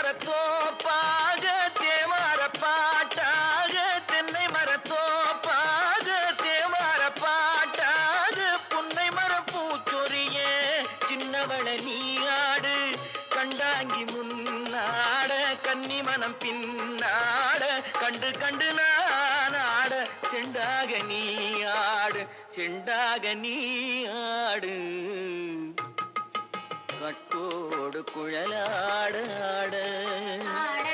மரத்தோப்பாக தேவார பாட்டாக தென்னை மரத்தோப்பாக தேவார பாட்டாக புன்னை மரப்பூச்சொரிய சின்னவள நீயாடு கண்டாங்கி முன்னாட கன்னி மனம் பின்னாட கண்டு கண்டு நானாட செண்டாக நீயாடு செண்டாக நீயாடு கட்டோடு குழலாட ஆட